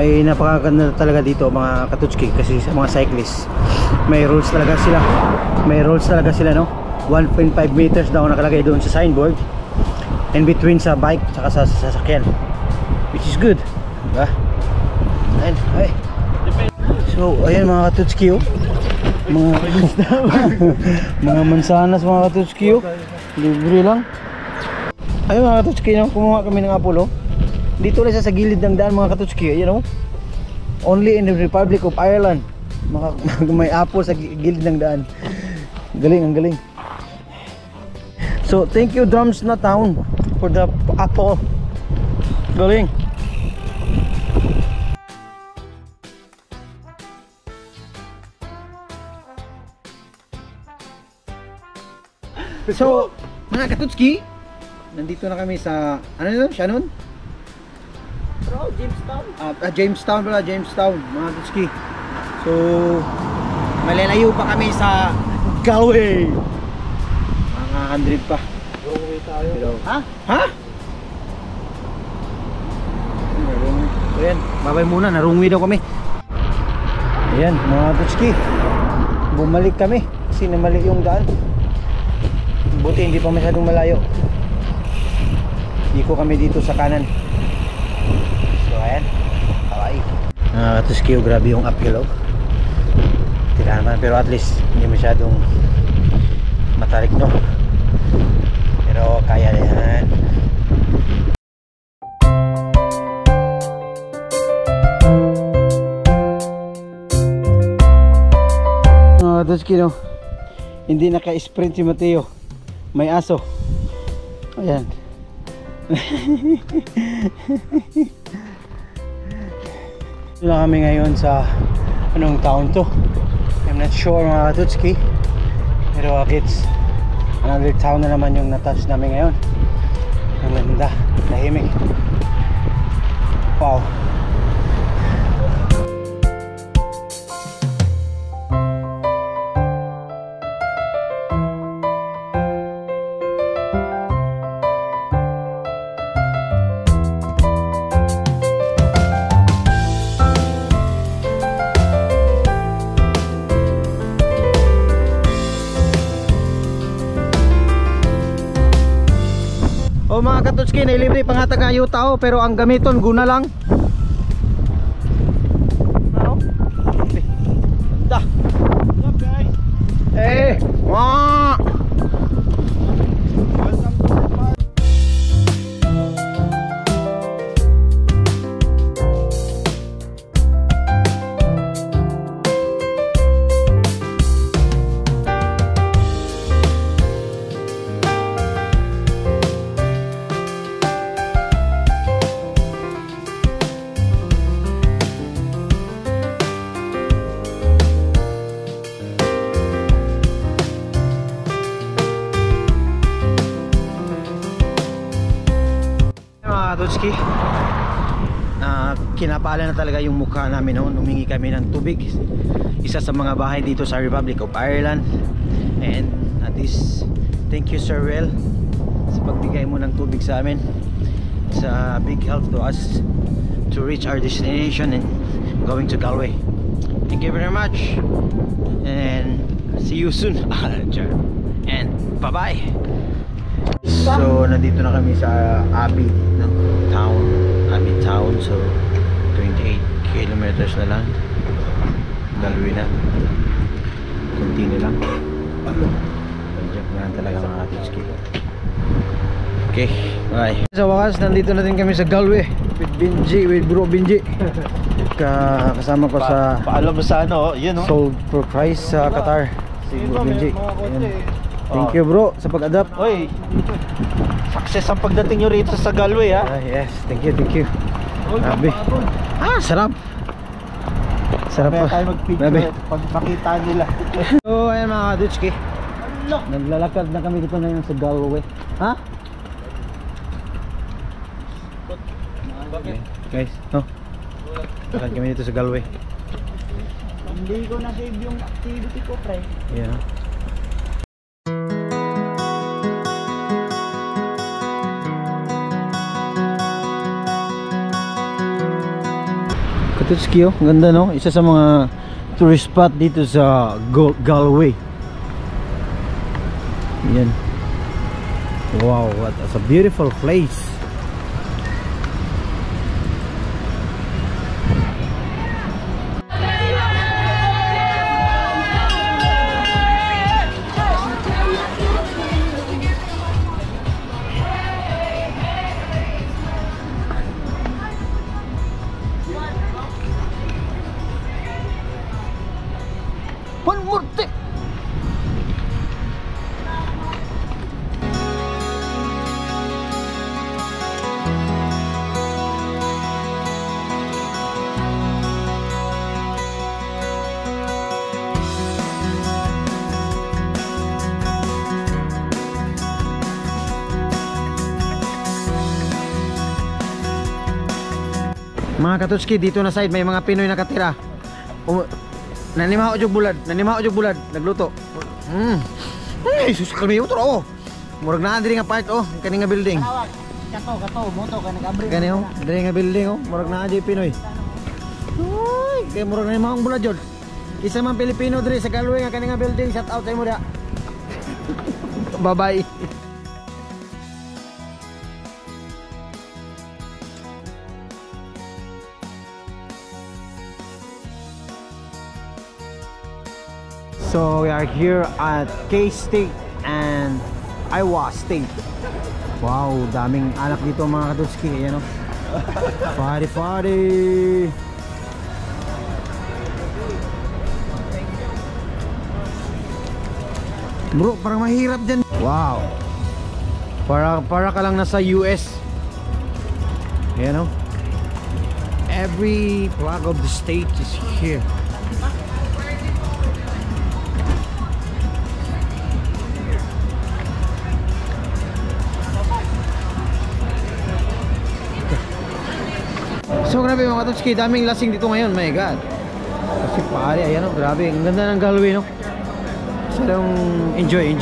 ay napakaganda talaga dito mga katutski, kasi sa mga cyclists may rules talaga sila. May rules talaga sila, no? 1.5 meters daw nakalagay doon sa signboard in between sa bike saka sa sasakyan, which is good, diba? Ayun, ay. So ayan mga katutski, oh. Mga mansanas mga katutski, oh. Libre lang. Ayun mga katutski, no? Kumuha kami ng apple, oh. Dito lang sa gilid ng daan mga katutski, you know, only in the Republic of Ireland may apple sa gilid ng daan. Galing, ang galing. So thank you Drumsna Town for the apple. Galing. So mga katutski, nandito na kami sa ano yun? Shannon? Bro, Jamestown. Jamestown pala, Jamestown mga katutski. So malalayo pa kami sa Galway. Mga 100 pa. Wrong tayo. Pero, ha? Ha? Ayan, babay muna, narungwi daw kami. Ayan mga katutski, bumalik kami kasi namali yung daan. Buti hindi pa masyadong malayo. Iko kami dito sa kanan. So ayan, kawaii. Katutski, grabe yung uphill, oh. Tiraman, pero at least hindi masyadong matarik, no? Pero kaya na yan. Katutski, no? Hindi naka-sprint si Mateo, may aso. Ayan. Ito na kami ngayon sa anong town to, I'm not sure mga katutski, pero it's another town na naman yung natouch namin ngayon. Ang ganda, tahimik. Wow. O mga katutski, nailibre pangatag nga yung tao, pero ang gamiton guna lang. Ano? Da. What's up guys? Eh, wah. Katutski, kinapala na talaga yung mukha namin noon. Humingi kami ng tubig, isa sa mga bahay dito sa Republic of Ireland. And at least, thank you Sir Well sa pagbigay mo ng tubig sa amin. It's a big help to us to reach our destination and going to Galway. Thank you very much, and see you soon. And bye bye. So nandito na kami sa Abbey, no? Abbey Town. So 28 kilometers na lang, Galway na. Continue lang. Panjak na talaga mga katutski. Okay, bye. Sa wakas, nandito na din kami sa Galway with Benji, with Bro Benji. Kasama ko sa Paalam mo sa ano, yun, no? sold for price sa Qatar, si Bro Benji. Thank you bro sa pag-adapt. Oy, success ang pagdating nyo rito sa Galway, ha? Yes, thank you, thank you. Grabe. Sarap. Sarap Kaya pa. tayo mag-picture pag makita nila. So ayan mga katutski, naglalakad na kami dito ngayon sa Galway. Ha? Okay, guys, no? Lakad kami dito sa Galway. Hindi ko na-save yung activity ko, pre. Yeah. Katutski, oh. Ganda, no? Isa sa mga tourist spot dito sa Galway. Yan. Wow, that's a beautiful place. One more thing. Mga katutski, dito na side may mga Pinoy nakatira. Nanimaho jug bulad, nagluto. Ay, sus kalmi utro oh. Murag naa diri nga part oh, kani nga building. Kato, moto ka nag-abri. Kani oh, diri nga building oh, murag naa jud Pinoy. Uy, kay murag nanimahong bulad jud. Isa man Pilipino diri sa Galway nga kani nga building, shout out sa imo dia. Bye-bye. So we are here at K-State and Iowa State. Wow, daming anak dito mga katutski. Ayan o. Party. Bro, parang mahirap dyan. Wow. Para ka lang nasa US. Ayan o. Every flag of the state is here. So grabe mga katutski, daming lasing dito ngayon, my god. Kasi pare, ayan o, grabe, ang ganda ng Galway no. So enjoy.